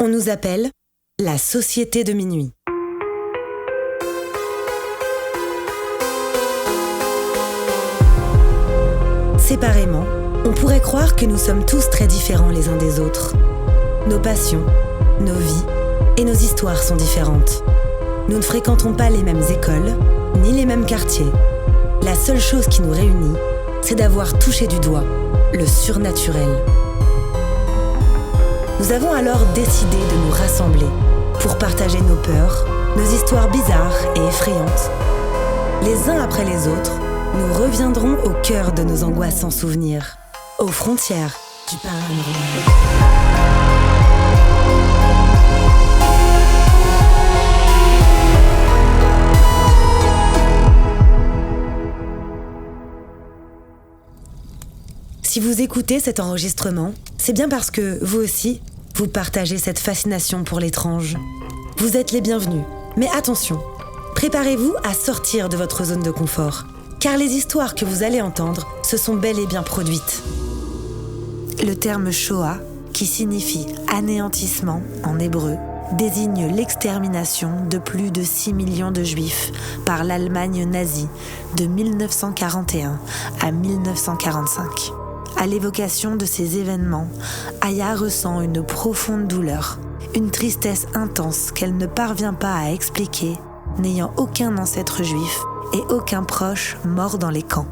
On nous appelle la Société de minuit. Séparément, on pourrait croire que nous sommes tous très différents les uns des autres. Nos passions, nos vies et nos histoires sont différentes. Nous ne fréquentons pas les mêmes écoles, ni les mêmes quartiers. La seule chose qui nous réunit, c'est d'avoir touché du doigt le surnaturel. Nous avons alors décidé de nous rassembler pour partager nos peurs, nos histoires bizarres et effrayantes. Les uns après les autres, nous reviendrons au cœur de nos angoissants souvenirs, aux frontières du paranormal. Si vous écoutez cet enregistrement, c'est bien parce que, vous aussi, vous partagez cette fascination pour l'étrange. Vous êtes les bienvenus, mais attention, préparez-vous à sortir de votre zone de confort, car les histoires que vous allez entendre se sont bel et bien produites. Le terme Shoah, qui signifie anéantissement en hébreu, désigne l'extermination de plus de 6 millions de Juifs par l'Allemagne nazie de 1941 à 1945. À l'évocation de ces événements, Aya ressent une profonde douleur, une tristesse intense qu'elle ne parvient pas à expliquer, n'ayant aucun ancêtre juif et aucun proche mort dans les camps.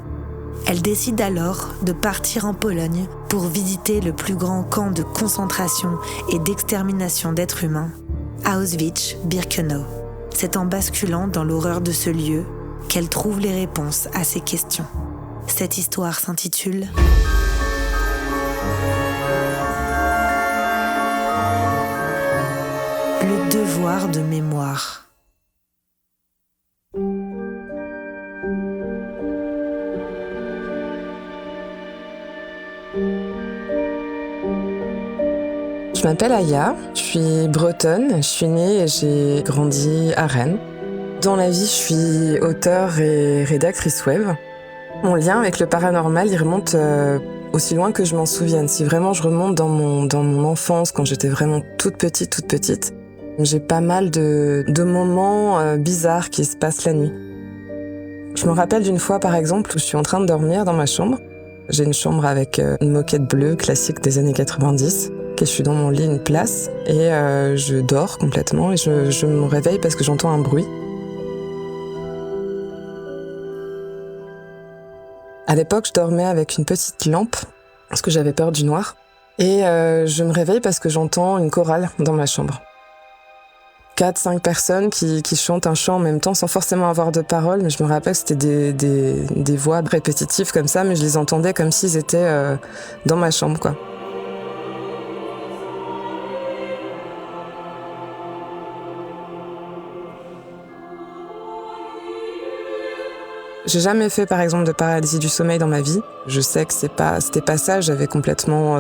Elle décide alors de partir en Pologne pour visiter le plus grand camp de concentration et d'extermination d'êtres humains, Auschwitz-Birkenau. C'est en basculant dans l'horreur de ce lieu qu'elle trouve les réponses à ses questions. Cette histoire s'intitule Le devoir de mémoire. Je m'appelle Aya, je suis bretonne, je suis née et j'ai grandi à Rennes. Dans la vie, je suis auteure et rédactrice web. Mon lien avec le paranormal, il remonte aussi loin que je m'en souvienne. Si vraiment je remonte dans mon enfance, quand j'étais vraiment toute petite, j'ai pas mal de moments bizarres qui se passent la nuit. Je me rappelle d'une fois, par exemple, où je suis en train de dormir dans ma chambre. J'ai une chambre avec une moquette bleue classique des années 90. Je suis dans mon lit, une place, et je dors complètement et je me réveille parce que j'entends un bruit. À l'époque, je dormais avec une petite lampe parce que j'avais peur du noir. Et je me réveille parce que j'entends une chorale dans ma chambre. 4-5 personnes qui chantent un chant en même temps sans forcément avoir de paroles, mais je me rappelle que c'était des voix répétitives comme ça, mais je les entendais comme s'ils étaient dans ma chambre, quoi. J'ai jamais fait, par exemple, de paralysie du sommeil dans ma vie. Je sais que c'était pas ça. J'étais complètement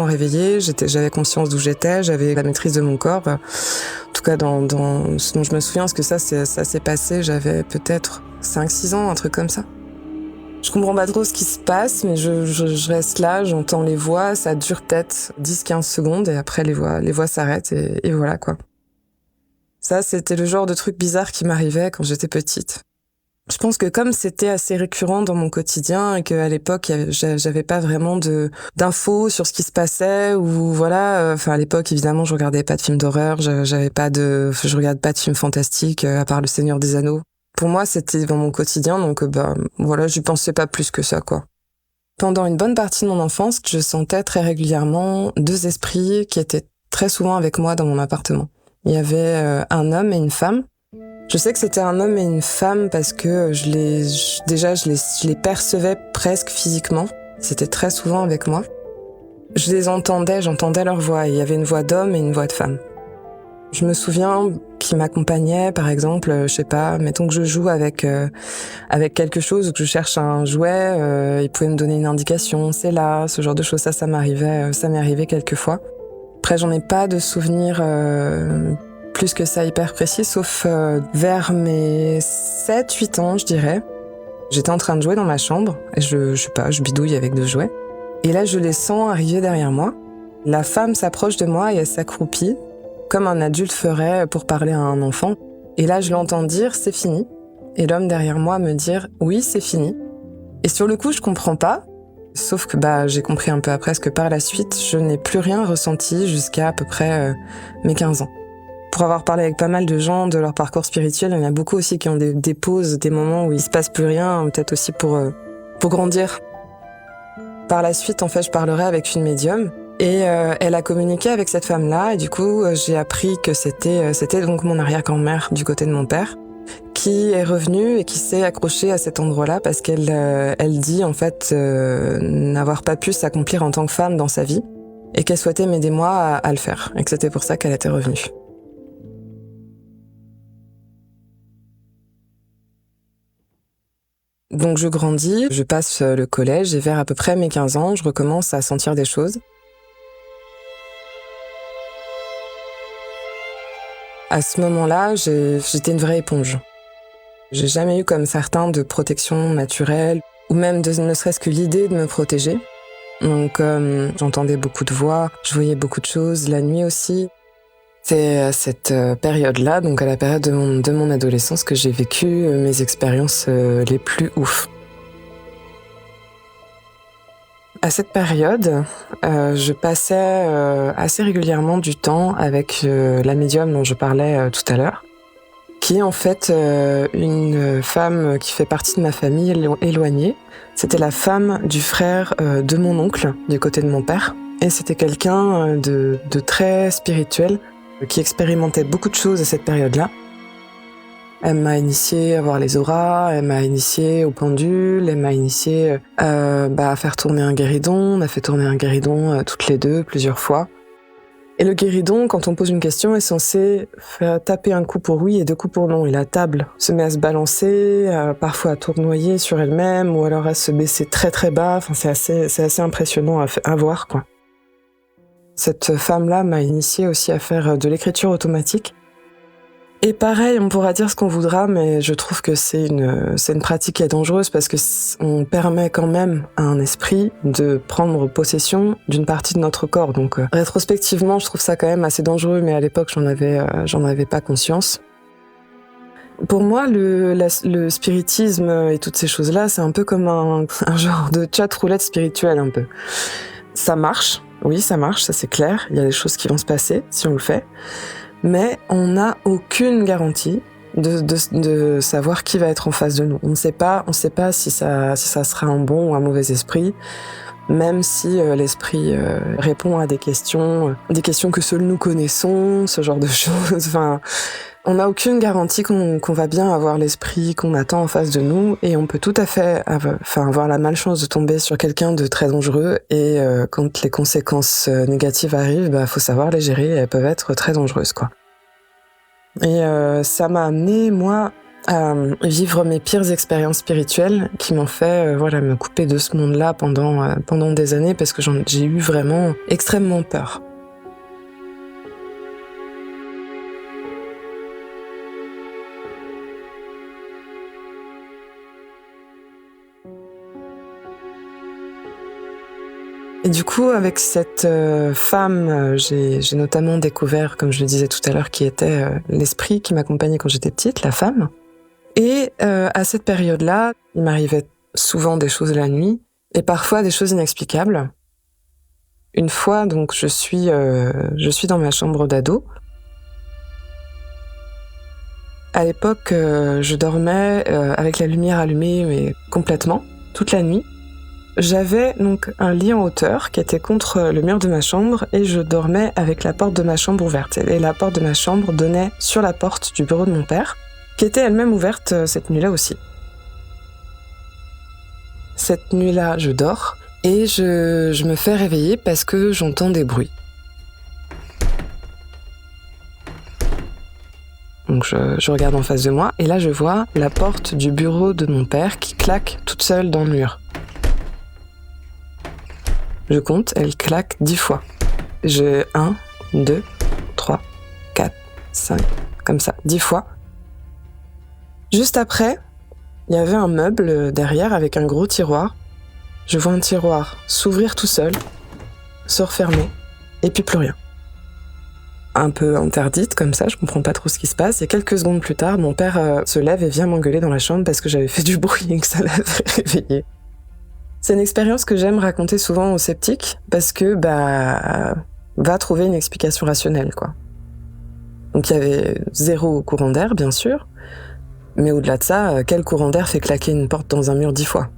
réveillée. J'avais conscience d'où j'étais. J'avais la maîtrise de mon corps. En tout cas, dans ce dont je me souviens, parce que ça s'est passé. J'avais peut-être 5-6 ans, un truc comme ça. Je comprends pas trop ce qui se passe, mais je reste là. J'entends les voix. Ça dure peut-être 10-15 secondes et après les voix s'arrêtent et voilà, quoi. Ça, c'était le genre de truc bizarre qui m'arrivait quand j'étais petite. Je pense que comme c'était assez récurrent dans mon quotidien et qu'à l'époque j'avais pas vraiment d'infos sur ce qui se passait ou voilà, à l'époque évidemment je regardais pas de films d'horreur, je regarde pas de films fantastiques à part Le Seigneur des Anneaux. Pour moi c'était dans mon quotidien donc j'y pensais pas plus que ça, quoi. Pendant une bonne partie de mon enfance, je sentais très régulièrement 2 esprits qui étaient très souvent avec moi dans mon appartement. Il y avait un homme et une femme. Je sais que c'était un homme et une femme parce que je les percevais presque physiquement. C'était très souvent avec moi. Je les entendais, j'entendais leur voix. Il y avait une voix d'homme et une voix de femme. Je me souviens qu'ils m'accompagnaient, par exemple, je sais pas, mettons que je joue avec quelque chose ou que je cherche un jouet, ils pouvaient me donner une indication, c'est là, ce genre de choses. Ça m'est arrivé quelques fois. Après, j'en ai pas de souvenirs plus que ça hyper précis, sauf vers mes 7-8 ans, je dirais. J'étais en train de jouer dans ma chambre, et je bidouille avec 2 jouets. Et là, je les sens arriver derrière moi. La femme s'approche de moi et elle s'accroupit, comme un adulte ferait pour parler à un enfant. Et là, je l'entends dire « c'est fini ». Et l'homme derrière moi me dire « oui, c'est fini ». Et sur le coup, je comprends pas. Sauf que j'ai compris un peu après que par la suite, je n'ai plus rien ressenti jusqu'à à peu près mes 15 ans. Pour avoir parlé avec pas mal de gens de leur parcours spirituel, il y en a beaucoup aussi qui ont des pauses, des moments où il se passe plus rien, peut-être aussi pour grandir. Par la suite, en fait, je parlerai avec une médium et elle a communiqué avec cette femme-là et du coup, j'ai appris que c'était donc mon arrière-grand-mère du côté de mon père qui est revenue et qui s'est accrochée à cet endroit-là parce qu'elle dit en fait n'avoir pas pu s'accomplir en tant que femme dans sa vie et qu'elle souhaitait m'aider moi à le faire et que c'était pour ça qu'elle était revenue. Donc je grandis, je passe le collège et vers à peu près mes 15 ans, je recommence à sentir des choses. À ce moment-là, j'étais une vraie éponge. J'ai jamais eu comme certains de protection naturelle ou même ne serait-ce que l'idée de me protéger. Donc j'entendais beaucoup de voix, je voyais beaucoup de choses, la nuit aussi. C'est à cette période-là, donc à la période de mon adolescence, que j'ai vécu mes expériences les plus ouf. À cette période, je passais assez régulièrement du temps avec la médium dont je parlais tout à l'heure, qui est en fait une femme qui fait partie de ma famille éloignée. C'était la femme du frère de mon oncle, du côté de mon père, et c'était quelqu'un de très spirituel, qui expérimentait beaucoup de choses à cette période-là. Elle m'a initiée à voir les auras, elle m'a initiée au pendule, elle m'a initiée à faire tourner un guéridon. On a fait tourner un guéridon toutes les deux, plusieurs fois. Et le guéridon, quand on pose une question, est censé faire taper un coup pour oui et 2 coups pour non. Et la table se met à se balancer, parfois à tournoyer sur elle-même, ou alors à se baisser très très bas. Enfin, c'est assez impressionnant à voir, quoi. Cette femme-là m'a initiée aussi à faire de l'écriture automatique. Et pareil, on pourra dire ce qu'on voudra, mais je trouve que c'est une pratique qui est dangereuse parce que on permet quand même à un esprit de prendre possession d'une partie de notre corps. Donc rétrospectivement, je trouve ça quand même assez dangereux, mais à l'époque, j'en avais pas conscience. Pour moi, le spiritisme et toutes ces choses-là, c'est un peu comme un genre de chat roulette spirituelle un peu. Ça marche, oui, ça marche, ça c'est clair. Il y a des choses qui vont se passer si on le fait. Mais on n'a aucune garantie de savoir qui va être en face de nous. On ne sait pas si ça sera un bon ou un mauvais esprit, même si l'esprit répond à des questions que seuls nous connaissons, ce genre de choses. Enfin, on n'a aucune garantie qu'on va bien avoir l'esprit qu'on attend en face de nous, et on peut tout à fait avoir la malchance de tomber sur quelqu'un de très dangereux, et quand les conséquences négatives arrivent, faut savoir les gérer, elles peuvent être très dangereuses, quoi. Et ça m'a amené, moi, à vivre mes pires expériences spirituelles qui m'ont fait me couper de ce monde-là pendant des années, parce que j'ai eu vraiment extrêmement peur. Et du coup, avec cette femme, j'ai notamment découvert, comme je le disais tout à l'heure, qui était l'esprit qui m'accompagnait quand j'étais petite, la femme. Et à cette période-là, il m'arrivait souvent des choses la nuit, et parfois des choses inexplicables. Une fois, donc, je suis dans ma chambre d'ado. À l'époque, je dormais avec la lumière allumée, mais complètement, toute la nuit. J'avais donc un lit en hauteur qui était contre le mur de ma chambre, et je dormais avec la porte de ma chambre ouverte. Et la porte de ma chambre donnait sur la porte du bureau de mon père, qui était elle-même ouverte cette nuit-là aussi. Cette nuit-là, je dors et je me fais réveiller parce que j'entends des bruits. Donc je regarde en face de moi et là je vois la porte du bureau de mon père qui claque toute seule dans le mur. Je compte, elle claque 10 fois. 1, 2, 3, 4, 5, comme ça, 10 fois. Juste après, il y avait un meuble derrière avec un gros tiroir. Je vois un tiroir s'ouvrir tout seul, se refermer, Et puis plus rien. Un peu interdite comme ça, je comprends pas trop ce qui se passe. Et quelques secondes plus tard, mon père se lève et vient m'engueuler dans la chambre parce que j'avais fait du bruit et que ça l'avait réveillé. C'est une expérience que j'aime raconter souvent aux sceptiques parce que va trouver une explication rationnelle, quoi. Donc il y avait 0 courant d'air, bien sûr, mais au-delà de ça, quel courant d'air fait claquer une porte dans un mur 10 fois ?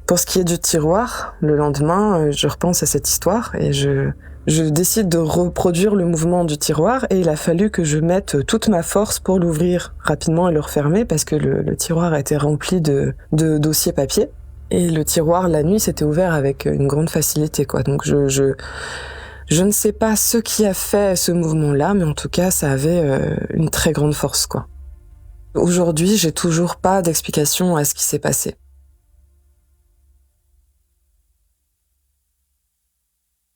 Pour ce qui est du tiroir, le lendemain, je repense à cette histoire et je décide de reproduire le mouvement du tiroir et il a fallu que je mette toute ma force pour l'ouvrir rapidement et le refermer parce que le tiroir a été rempli de dossiers papier et le tiroir, la nuit, s'était ouvert avec une grande facilité, quoi. Donc je ne sais pas ce qui a fait ce mouvement-là, mais en tout cas, ça avait une très grande force, quoi. Aujourd'hui, j'ai toujours pas d'explication à ce qui s'est passé.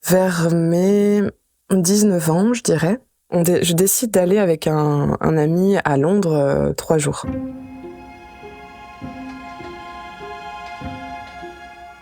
Vers mes 19 ans, je dirais, je décide d'aller avec un ami à Londres 3 jours.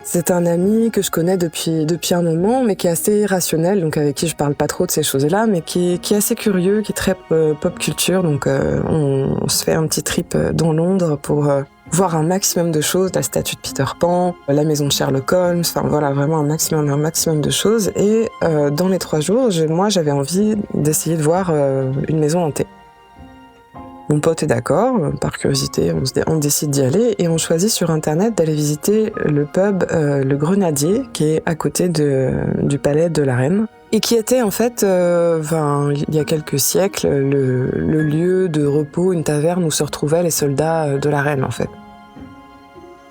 C'est un ami que je connais depuis un moment, mais qui est assez rationnel, donc avec qui je parle pas trop de ces choses-là, mais qui est assez curieux, qui est très pop culture, donc on se fait un petit trip dans Londres pour voir un maximum de choses, la statue de Peter Pan, la maison de Sherlock Holmes, enfin voilà, vraiment un maximum de choses. Et dans les 3 jours, moi j'avais envie d'essayer de voir une maison hantée. Mon pote est d'accord, par curiosité, on décide d'y aller et on choisit sur internet d'aller visiter le pub Le Grenadier, qui est à côté du palais de la Reine, et qui était en fait, il y a quelques siècles, le lieu de repos, une taverne où se retrouvaient les soldats de la Reine en fait.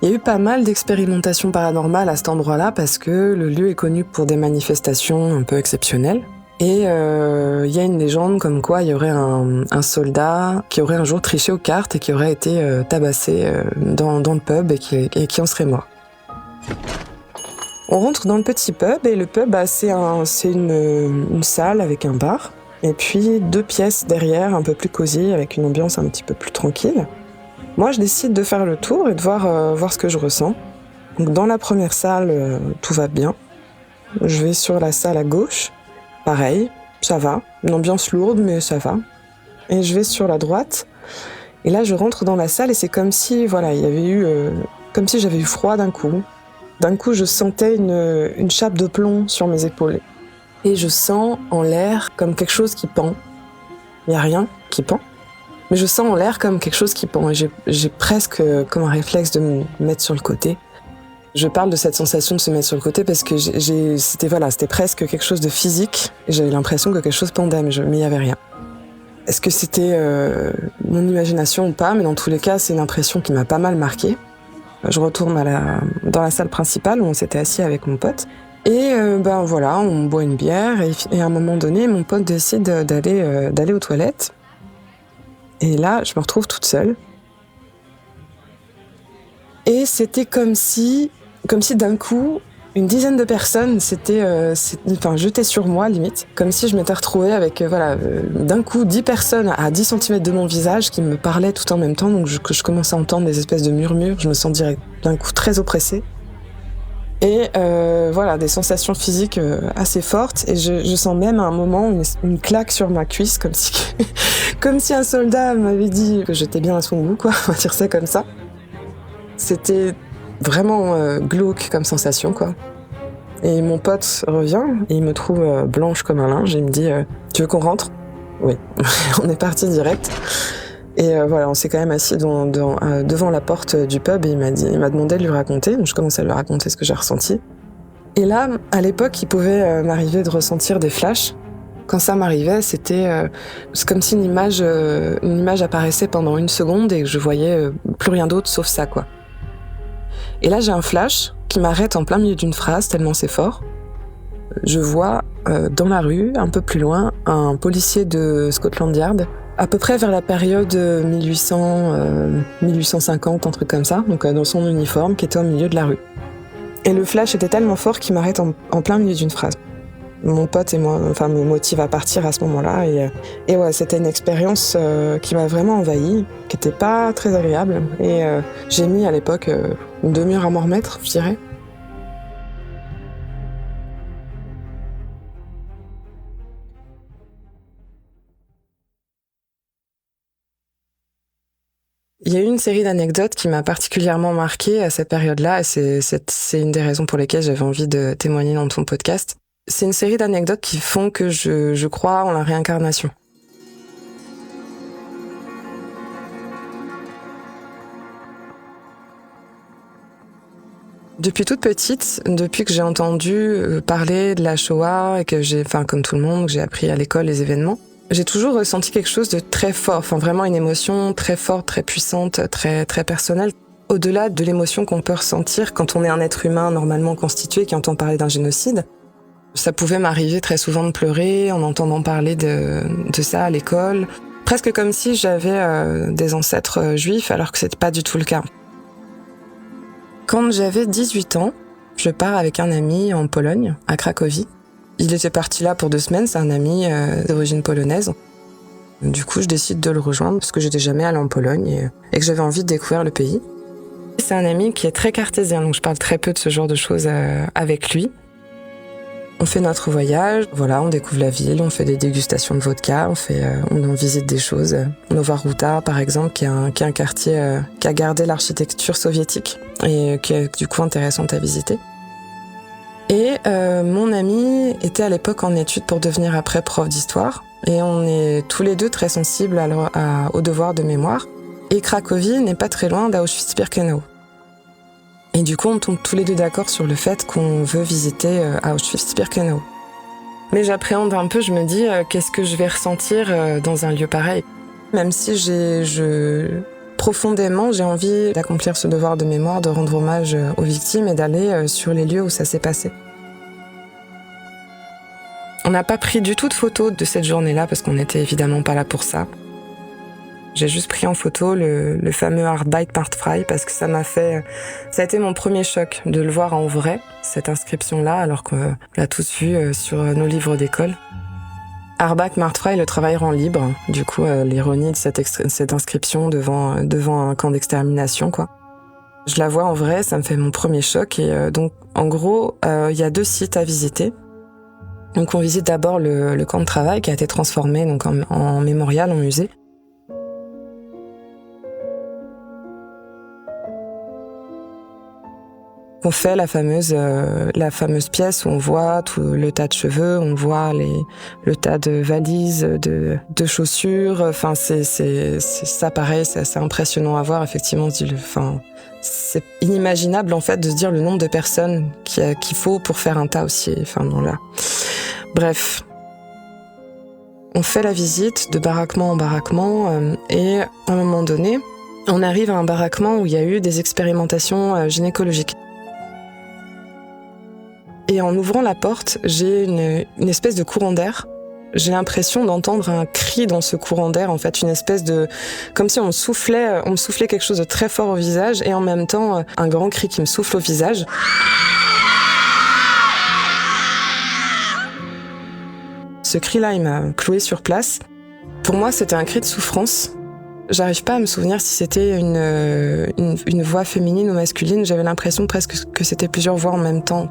Il y a eu pas mal d'expérimentations paranormales à cet endroit-là parce que le lieu est connu pour des manifestations un peu exceptionnelles. Et il y a une légende comme quoi il y aurait un soldat qui aurait un jour triché aux cartes et qui aurait été tabassé dans le pub et qui en serait mort. On rentre dans le petit pub et le pub, c'est une salle avec un bar et puis 2 pièces derrière un peu plus cosy avec une ambiance un petit peu plus tranquille. Moi, je décide de faire le tour et de voir ce que je ressens. Donc dans la première salle, tout va bien. Je vais sur la salle à gauche. Pareil, ça va, une ambiance lourde, mais ça va. Et je vais sur la droite, et là je rentre dans la salle et c'est comme si, comme si j'avais eu froid d'un coup. D'un coup, je sentais une chape de plomb sur mes épaules. Et je sens en l'air comme quelque chose qui pend. Il n'y a rien qui pend, mais je sens en l'air comme quelque chose qui pend. Et j'ai presque comme un réflexe de me mettre sur le côté. Je parle de cette sensation de se mettre sur le côté parce que c'était presque quelque chose de physique et j'avais l'impression que quelque chose pendait, mais il n'y avait rien. Est-ce que c'était mon imagination ou pas? Mais dans tous les cas, c'est une impression qui m'a pas mal marquée. Je retourne dans la salle principale où on s'était assis avec mon pote et on boit une bière et à un moment donné, mon pote décide d'aller aux toilettes. Et là, je me retrouve toute seule. Et c'était comme si d'un coup, une dizaine de personnes s'étaient jetées sur moi, limite. Comme si je m'étais retrouvée avec, d'un coup, 10 personnes à 10 cm de mon visage qui me parlaient tout en même temps. Donc je commençais à entendre des espèces de murmures. Je me sens d'un coup très oppressée. Et des sensations physiques assez fortes. Et je sens même à un moment une claque sur ma cuisse, comme si un soldat m'avait dit que j'étais bien à son goût, quoi. On va dire ça comme ça. C'était vraiment glauque comme sensation, quoi. Et mon pote revient, et il me trouve blanche comme un linge, et il me dit « Tu veux qu'on rentre ?» Oui, on est parti direct. Et on s'est quand même assis devant la porte du pub, et il m'a demandé de lui raconter. Donc je commençais à lui raconter ce que j'ai ressenti. Et là, à l'époque, il pouvait m'arriver de ressentir des flashs. Quand ça m'arrivait, c'est comme si une image apparaissait pendant 1 seconde, et que je voyais plus rien d'autre sauf ça, quoi. Et là, j'ai un flash qui m'arrête en plein milieu d'une phrase, tellement c'est fort. Je vois dans la rue, un peu plus loin, un policier de Scotland Yard, à peu près vers la période 1850, un truc comme ça, donc dans son uniforme, qui était au milieu de la rue. Et le flash était tellement fort qu'il m'arrête en plein milieu d'une phrase. Mon pote et moi, me motive à partir à ce moment-là. Et c'était une expérience qui m'a vraiment envahie, qui était pas très agréable. Et j'ai mis à l'époque une demi-heure à m'en remettre, je dirais. Il y a eu une série d'anecdotes qui m'a particulièrement marquée à cette période-là, et c'est une des raisons pour lesquelles j'avais envie de témoigner dans ton podcast. C'est une série d'anecdotes qui font que je crois en la réincarnation. Depuis toute petite, depuis que j'ai entendu parler de la Shoah et que comme tout le monde, j'ai appris à l'école les événements, j'ai toujours ressenti quelque chose de très fort, vraiment une émotion très forte, très puissante, très, très personnelle. Au-delà de l'émotion qu'on peut ressentir quand on est un être humain normalement constitué qui entend parler d'un génocide, ça pouvait m'arriver très souvent de pleurer en entendant parler de ça à l'école, presque comme si j'avais des ancêtres juifs alors que c'était pas du tout le cas. Quand j'avais 18 ans, je pars avec un ami en Pologne, à Cracovie. Il était parti là pour 2 semaines, c'est un ami d'origine polonaise. Du coup, je décide de le rejoindre parce que j'étais jamais allée en Pologne et que j'avais envie de découvrir le pays. C'est un ami qui est très cartésien, donc je parle très peu de ce genre de choses avec lui. On fait notre voyage, on découvre la ville, on fait des dégustations de vodka, on visite des choses. Nova Ruta, par exemple, qui est un quartier qui a gardé l'architecture soviétique et qui est du coup intéressante à visiter. Et mon ami était à l'époque en études pour devenir après prof d'histoire. Et on est tous les deux très sensibles au devoir de mémoire. Et Cracovie n'est pas très loin d'Auschwitz-Birkenau. Et du coup, on tombe tous les deux d'accord sur le fait qu'on veut visiter Auschwitz-Birkenau. Mais j'appréhende un peu, je me dis, qu'est-ce que je vais ressentir dans un lieu pareil ? Même si profondément, j'ai envie d'accomplir ce devoir de mémoire, de rendre hommage aux victimes et d'aller sur les lieux où ça s'est passé. On n'a pas pris du tout de photos de cette journée-là parce qu'on n'était évidemment pas là pour ça. J'ai juste pris en photo le fameux Arbeit macht frei parce que ça a été mon premier choc de le voir en vrai, cette inscription-là, alors qu'on l'a tous vu sur nos livres d'école. Arbeit macht frei, le travail rend libre. Du coup, l'ironie de cette inscription devant un camp d'extermination, quoi. Je la vois en vrai, ça me fait mon premier choc. Et donc, en gros, il y a 2 sites à visiter. Donc, on visite d'abord le camp de travail qui a été transformé donc en mémorial, en musée. On fait la fameuse pièce où on voit tout le tas de cheveux, on voit le tas de valises, de chaussures. Enfin, ça pareil, c'est assez impressionnant à voir. Effectivement, c'est inimaginable en fait de se dire le nombre de personnes qu'il faut pour faire un tas aussi. Là. Bref, on fait la visite de baraquement en baraquement et à un moment donné, on arrive à un baraquement où il y a eu des expérimentations gynécologiques. Et en ouvrant la porte, j'ai une espèce de courant d'air. J'ai l'impression d'entendre un cri dans ce courant d'air, en fait, une espèce de... comme si on me soufflait quelque chose de très fort au visage, et en même temps, un grand cri qui me souffle au visage. Ce cri-là, il m'a cloué sur place. Pour moi, c'était un cri de souffrance. J'arrive pas à me souvenir si c'était une voix féminine ou masculine. J'avais l'impression presque que c'était plusieurs voix en même temps.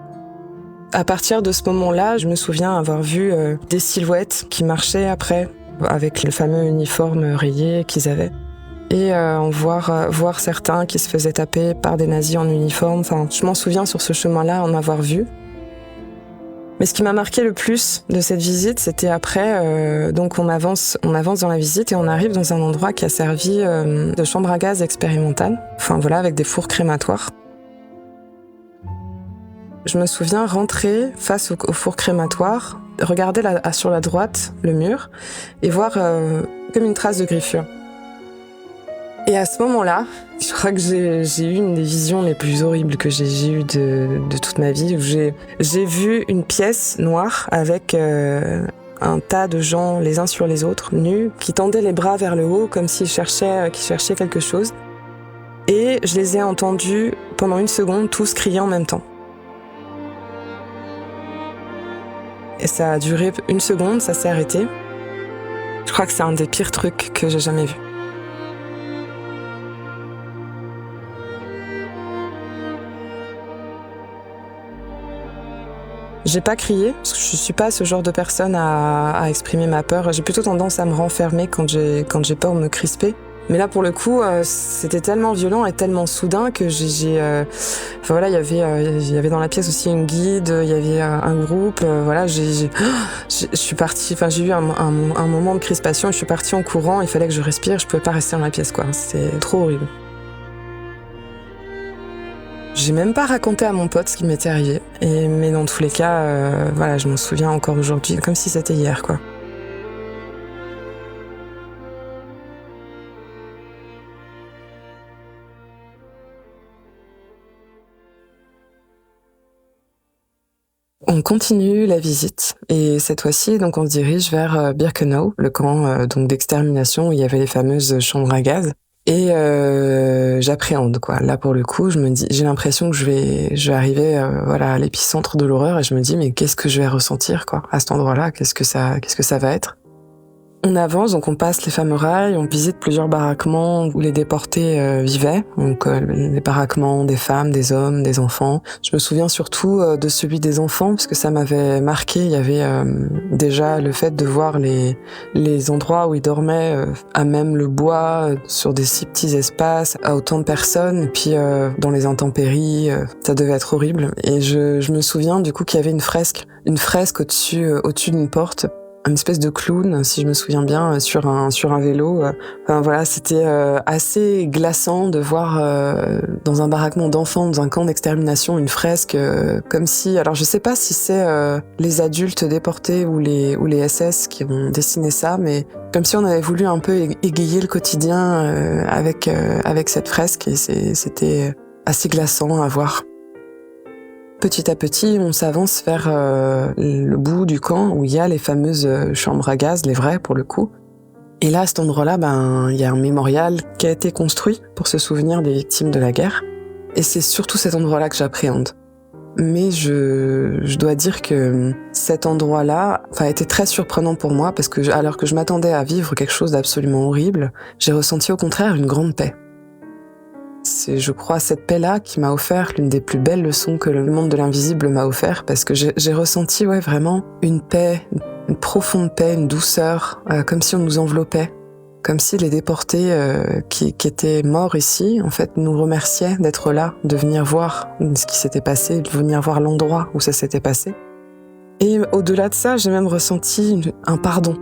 À partir de ce moment-là, je me souviens avoir vu des silhouettes qui marchaient après, avec le fameux uniforme rayé qu'ils avaient. Et voir certains qui se faisaient taper par des nazis en uniforme. Je m'en souviens sur ce chemin-là en avoir vu. Mais ce qui m'a marqué le plus de cette visite, c'était après, donc on avance dans la visite et on arrive dans un endroit qui a servi de chambre à gaz expérimentale. Avec des fours crématoires. Je me souviens rentrer face au four crématoire, regarder sur la droite le mur et voir comme une trace de griffure. Et à ce moment-là, je crois que j'ai eu une des visions les plus horribles que j'ai eues de toute ma vie, où j'ai vu une pièce noire avec un tas de gens les uns sur les autres, nus, qui tendaient les bras vers le haut comme s'ils cherchaient quelque chose. Et je les ai entendus pendant 1 seconde tous crier en même temps. Et ça a duré 1 seconde, ça s'est arrêté. Je crois que c'est un des pires trucs que j'ai jamais vu. J'ai pas crié, parce que je suis pas ce genre de personne à exprimer ma peur. J'ai plutôt tendance à me renfermer quand j'ai peur ou me crisper. Mais là, pour le coup, c'était tellement violent et tellement soudain que enfin voilà, il y avait dans la pièce aussi une guide, il y avait un groupe. Voilà, je suis partie. Enfin, j'ai eu un moment de crispation. Je suis partie en courant. Il fallait que je respire. Je pouvais pas rester dans la pièce, quoi. C'était trop horrible. J'ai même pas raconté à mon pote ce qui m'était arrivé. Mais dans tous les cas, voilà, je m'en souviens encore aujourd'hui, comme si c'était hier, quoi. On continue la visite et cette fois-ci, donc on se dirige vers Birkenau, le camp donc d'extermination où il y avait les fameuses chambres à gaz. Et j'appréhende, quoi. Là, pour le coup, je me dis, j'ai l'impression que je vais arriver, voilà, à l'épicentre de l'horreur et je me dis, mais qu'est-ce que je vais ressentir, quoi, à cet endroit-là? Qu'est-ce que ça va être? On avance, donc on passe les fameux rails, on visite plusieurs baraquements où les déportés vivaient, donc les baraquements des femmes, des hommes, des enfants. Je me souviens surtout de celui des enfants, parce que ça m'avait marqué. Il y avait déjà le fait de voir les endroits où ils dormaient, à même le bois, sur des si petits espaces, à autant de personnes, et puis dans les intempéries, ça devait être horrible. Et je me souviens du coup qu'il y avait une fresque au-dessus d'une porte, une espèce de clown, si je me souviens bien, sur un vélo. Enfin voilà, c'était assez glaçant de voir dans un baraquement d'enfants, dans un camp d'extermination, une fresque comme si... Alors je sais pas si c'est les adultes déportés ou les SS qui ont dessiné ça, mais comme si on avait voulu un peu égayer le quotidien avec cette fresque, et c'était assez glaçant à voir. Petit à petit, on s'avance vers le bout du camp où il y a les fameuses chambres à gaz, les vraies pour le coup. Et là, à cet endroit-là, il y a un mémorial qui a été construit pour se souvenir des victimes de la guerre. Et c'est surtout cet endroit-là que j'appréhende. Mais je dois dire que cet endroit-là a été très surprenant pour moi parce que alors que je m'attendais à vivre quelque chose d'absolument horrible, j'ai ressenti au contraire une grande paix. C'est, je crois, cette paix-là qui m'a offert l'une des plus belles leçons que le monde de l'invisible m'a offert, parce que j'ai ressenti vraiment une paix, une profonde paix, une douceur, comme si on nous enveloppait, comme si les déportés qui étaient morts ici, en fait, nous remerciaient d'être là, de venir voir ce qui s'était passé, de venir voir l'endroit où ça s'était passé. Et au-delà de ça, j'ai même ressenti un pardon.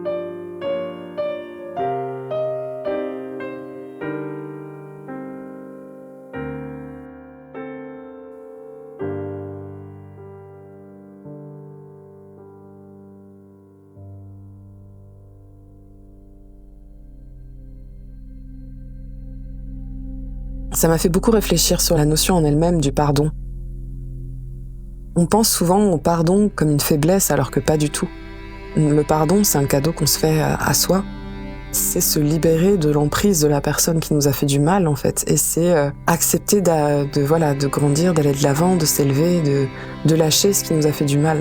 Ça m'a fait beaucoup réfléchir sur la notion en elle-même du pardon. On pense souvent au pardon comme une faiblesse alors que pas du tout. Le pardon, c'est un cadeau qu'on se fait à soi. C'est se libérer de l'emprise de la personne qui nous a fait du mal, en fait. Et c'est accepter de grandir, d'aller de l'avant, de s'élever, de lâcher ce qui nous a fait du mal.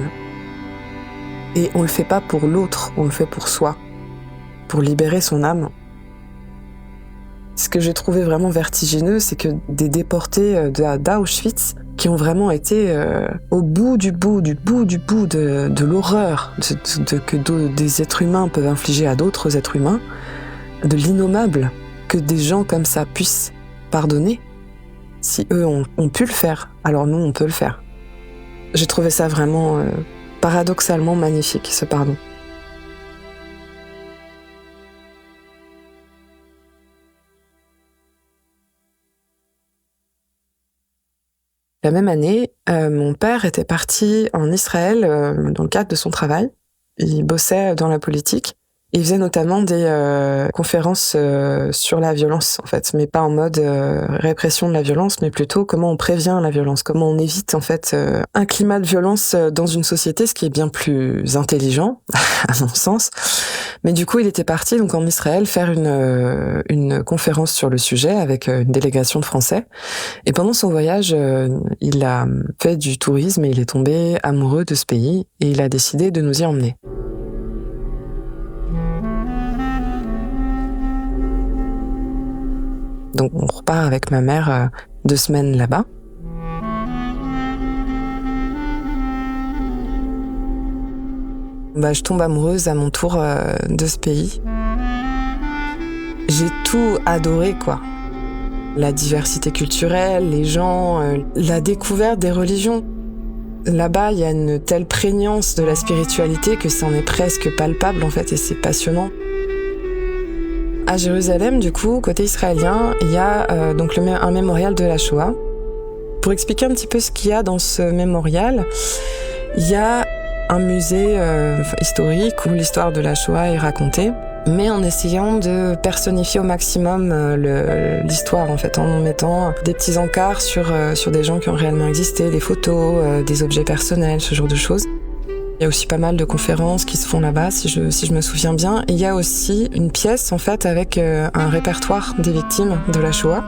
Et on le fait pas pour l'autre, on le fait pour soi, pour libérer son âme. Ce que j'ai trouvé vraiment vertigineux, c'est que des déportés d'Auschwitz qui ont vraiment été au bout du bout de l'horreur que des êtres humains peuvent infliger à d'autres êtres humains, de l'innommable, que des gens comme ça puissent pardonner. Si eux ont pu le faire, alors nous on peut le faire. J'ai trouvé ça vraiment paradoxalement magnifique, ce pardon. La même année, mon père était parti en Israël dans le cadre de son travail. Il bossait dans la politique. Il faisait notamment des conférences sur la violence, en fait, mais pas en mode répression de la violence, mais plutôt comment on prévient la violence, comment on évite en fait un climat de violence dans une société, ce qui est bien plus intelligent, à mon sens. Mais du coup, il était parti donc en Israël faire une conférence sur le sujet avec une délégation de Français. Et pendant son voyage, il a fait du tourisme et il est tombé amoureux de ce pays et il a décidé de nous y emmener. Donc on repart avec ma mère 2 semaines là-bas. Je tombe amoureuse à mon tour de ce pays. J'ai tout adoré, quoi. La diversité culturelle, les gens, la découverte des religions. Là-bas, il y a une telle prégnance de la spiritualité que ça en est presque palpable, en fait, et c'est passionnant. À Jérusalem, du coup, côté israélien, il y a donc un mémorial de la Shoah. Pour expliquer un petit peu ce qu'il y a dans ce mémorial, il y a un musée historique où l'histoire de la Shoah est racontée, mais en essayant de personnifier au maximum l'histoire, en fait, en mettant des petits encarts sur des gens qui ont réellement existé, des photos, des objets personnels, ce genre de choses. Il y a aussi pas mal de conférences qui se font là-bas, si je me souviens bien. Et il y a aussi une pièce, en fait, avec un répertoire des victimes de la Shoah.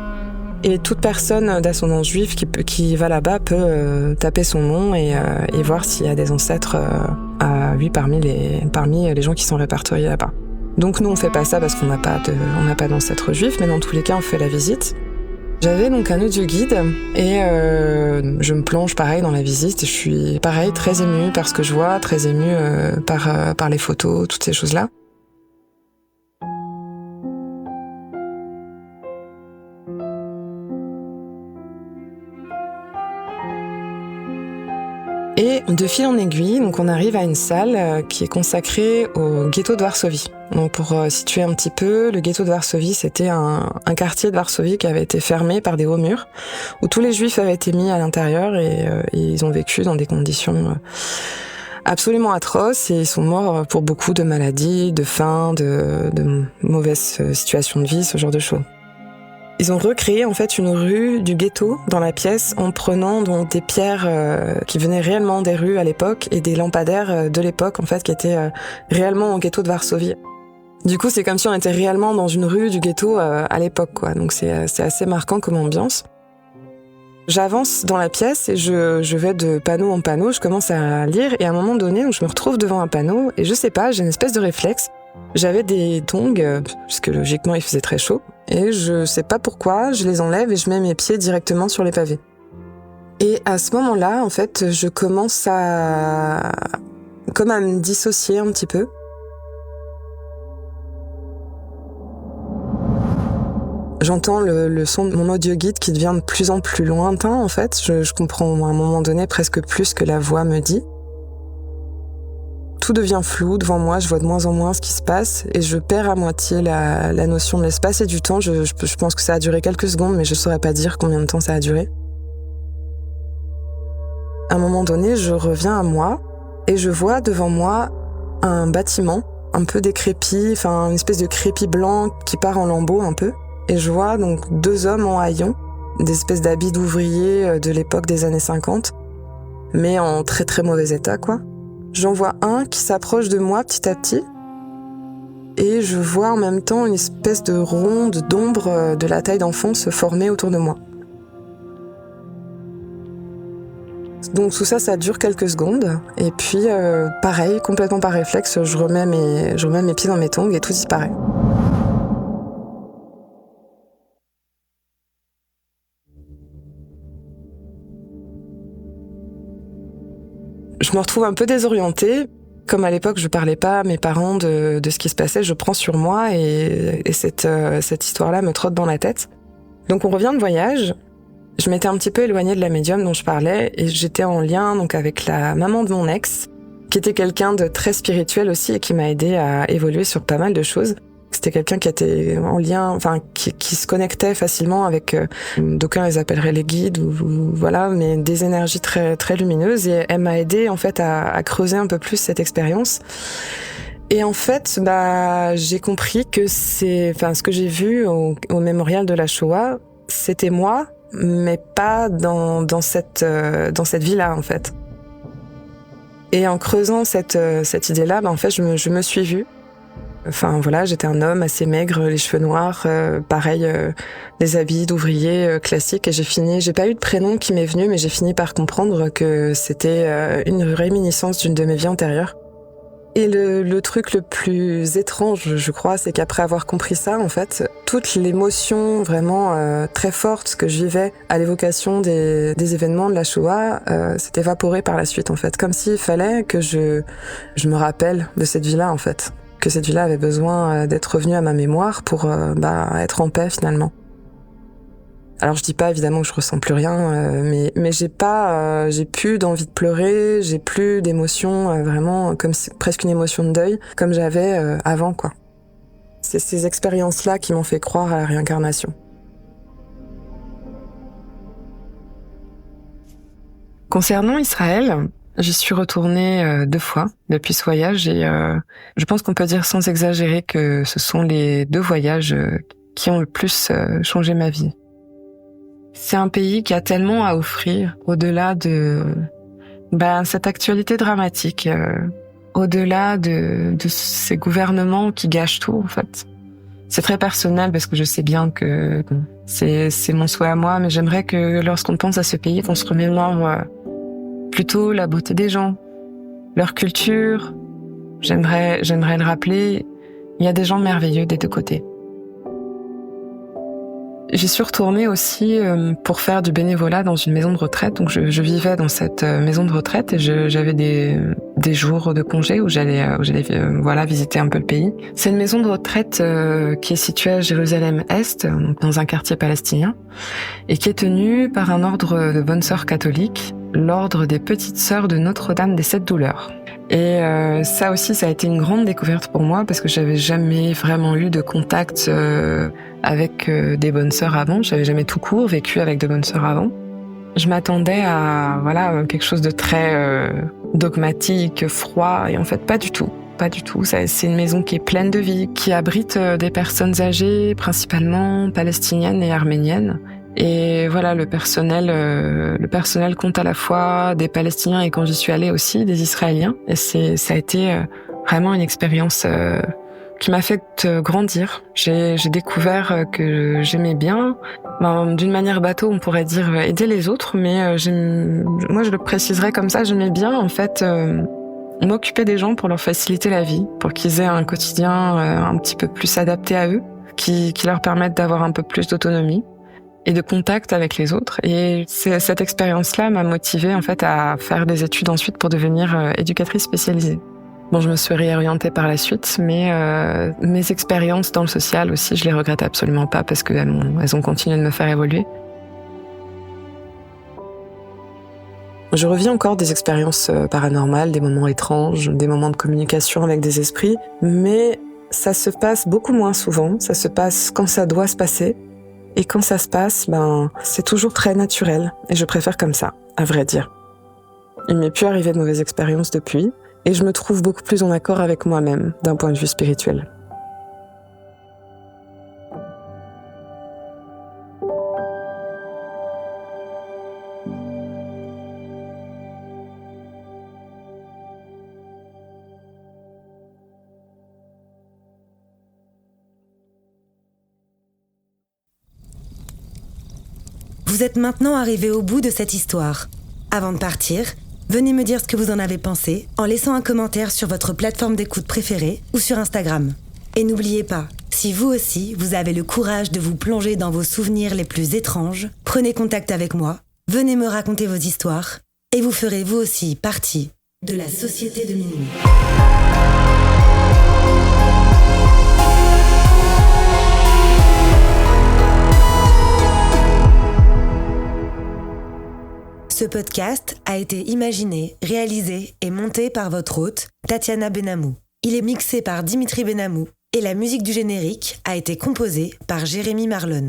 Et toute personne d'ascendance juive qui va là-bas peut taper son nom et voir s'il y a des ancêtres à lui parmi les gens qui sont répertoriés là-bas. Donc nous on fait pas ça parce qu'on n'a pas d'ancêtres juifs, mais dans tous les cas on fait la visite. J'avais donc un audio guide et je me plonge pareil dans la visite. Je suis pareil très émue par ce que je vois, très émue par les photos, toutes ces choses-là. Et de fil en aiguille, donc on arrive à une salle qui est consacrée au ghetto de Varsovie. Donc pour situer un petit peu, le ghetto de Varsovie, c'était un quartier de Varsovie qui avait été fermé par des hauts murs, où tous les juifs avaient été mis à l'intérieur et ils ont vécu dans des conditions absolument atroces et ils sont morts pour beaucoup de maladies, de faim, de mauvaises situations de vie, ce genre de choses. Ils ont recréé en fait une rue du ghetto dans la pièce en prenant donc des pierres qui venaient réellement des rues à l'époque et des lampadaires de l'époque en fait qui étaient réellement au ghetto de Varsovie. Du coup, c'est comme si on était réellement dans une rue du ghetto à l'époque, quoi. Donc c'est assez marquant comme ambiance. J'avance dans la pièce et je vais de panneau en panneau, je commence à lire et à un moment donné, donc je me retrouve devant un panneau et je sais pas, j'ai une espèce de réflexe. J'avais des tongs, puisque logiquement il faisait très chaud, et je sais pas pourquoi, je les enlève et je mets mes pieds directement sur les pavés. Et à ce moment-là, en fait, je commence à me dissocier un petit peu. J'entends le son de mon audio guide qui devient de plus en plus lointain, en fait. Je comprends à un moment donné presque plus que la voix me dit. Tout devient flou devant moi, je vois de moins en moins ce qui se passe et je perds à moitié la notion de l'espace et du temps. Je pense que ça a duré quelques secondes, mais je saurais pas dire combien de temps ça a duré. À un moment donné, je reviens à moi et je vois devant moi un bâtiment un peu décrépit, enfin une espèce de crépi blanc qui part en lambeaux un peu. Et je vois donc deux hommes en haillons, des espèces d'habits d'ouvriers de l'époque des années 50, mais en très très mauvais état, quoi. J'en vois un qui s'approche de moi petit à petit et je vois en même temps une espèce de ronde d'ombre de la taille d'enfant se former autour de moi. Donc tout ça, ça dure quelques secondes et puis pareil, complètement par réflexe, je remets mes pieds dans mes tongs et tout disparaît. Je me retrouve un peu désorientée. Comme à l'époque, je parlais pas à mes parents de ce qui se passait, je prends sur moi et cette histoire-là me trotte dans la tête. Donc on revient de voyage. Je m'étais un petit peu éloignée de la médium dont je parlais et j'étais en lien donc avec la maman de mon ex, qui était quelqu'un de très spirituel aussi et qui m'a aidée à évoluer sur pas mal de choses. C'était quelqu'un qui était en lien, enfin qui se connectait facilement avec d'aucuns les appelleraient les guides ou voilà, mais des énergies très très lumineuses et elle m'a aidée en fait à creuser un peu plus cette expérience. Et en fait, j'ai compris que ce que j'ai vu au mémorial de la Shoah, c'était moi, mais pas dans cette vie-là en fait. Et en creusant cette idée-là, en fait, je me suis vue. Enfin voilà, j'étais un homme assez maigre, les cheveux noirs, des habits d'ouvrier classiques et j'ai pas eu de prénom qui m'est venu, mais j'ai fini par comprendre que c'était une réminiscence d'une de mes vies antérieures. Et le truc le plus étrange, je crois, c'est qu'après avoir compris ça, en fait, toute l'émotion vraiment très forte que je vivais à l'évocation des événements de la Shoah s'est évaporée par la suite, en fait. Comme s'il fallait que je me rappelle de cette vie-là, en fait. que cette ville-là avait besoin d'être revenue à ma mémoire pour être en paix finalement. Alors je dis pas évidemment que je ressens plus rien, mais j'ai plus d'envie de pleurer, j'ai plus d'émotion, vraiment comme presque une émotion de deuil, comme j'avais avant quoi. C'est ces expériences-là qui m'ont fait croire à la réincarnation. Concernant Israël, j'y suis retournée 2 fois depuis ce voyage et je pense qu'on peut dire sans exagérer que ce sont les 2 voyages qui ont le plus changé ma vie. C'est un pays qui a tellement à offrir au-delà de cette actualité dramatique, au-delà de ces gouvernements qui gâchent tout en fait. C'est très personnel parce que je sais bien que c'est mon souhait à moi, mais j'aimerais que lorsqu'on pense à ce pays, qu'on se remémore plutôt la beauté des gens, leur culture. J'aimerais le rappeler, il y a des gens merveilleux des 2 côtés. J'y suis retournée aussi pour faire du bénévolat dans une maison de retraite. Donc je vivais dans cette maison de retraite et j'avais des jours de congé où j'allais visiter un peu le pays. C'est une maison de retraite qui est située à Jérusalem-Est, dans un quartier palestinien, et qui est tenue par un ordre de bonnes sœurs catholiques, l'ordre des Petites Sœurs de Notre-Dame des 7 Douleurs. Et ça aussi, ça a été une grande découverte pour moi parce que j'avais jamais vraiment eu de contact avec des bonnes sœurs avant. J'avais jamais tout court vécu avec de bonnes sœurs avant. Je m'attendais à quelque chose de très dogmatique, froid, et en fait pas du tout. Pas du tout. C'est une maison qui est pleine de vie, qui abrite des personnes âgées, principalement palestiniennes et arméniennes. Et voilà, le personnel compte à la fois des Palestiniens et quand j'y suis allée aussi, des Israéliens. Et ça a été vraiment une expérience qui m'a fait grandir. J'ai découvert que j'aimais bien, d'une manière bateau, on pourrait dire aider les autres, mais moi je le préciserais comme ça, j'aimais bien en fait m'occuper des gens pour leur faciliter la vie, pour qu'ils aient un quotidien un petit peu plus adapté à eux, qui leur permette d'avoir un peu plus d'autonomie et de contact avec les autres. Et cette expérience-là m'a motivée en fait à faire des études ensuite pour devenir éducatrice spécialisée. Bon, je me suis réorientée par la suite, mais mes expériences dans le social aussi, je les regrette absolument pas parce qu'elles ont continué de me faire évoluer. Je revis encore des expériences paranormales, des moments étranges, des moments de communication avec des esprits, mais ça se passe beaucoup moins souvent, ça se passe quand ça doit se passer. Et quand ça se passe, c'est toujours très naturel. Et je préfère comme ça, à vrai dire. Il m'est pu arriver de mauvaises expériences depuis, et je me trouve beaucoup plus en accord avec moi-même, d'un point de vue spirituel. Vous êtes maintenant arrivé au bout de cette histoire. Avant de partir, venez me dire ce que vous en avez pensé en laissant un commentaire sur votre plateforme d'écoute préférée ou sur Instagram. Et n'oubliez pas, si vous aussi, vous avez le courage de vous plonger dans vos souvenirs les plus étranges, prenez contact avec moi, venez me raconter vos histoires et vous ferez vous aussi partie de la Société de Minuit. Ce podcast a été imaginé, réalisé et monté par votre hôte, Tatiana Benamou. Il est mixé par Dimitri Benamou et la musique du générique a été composée par Jérémy Marlon.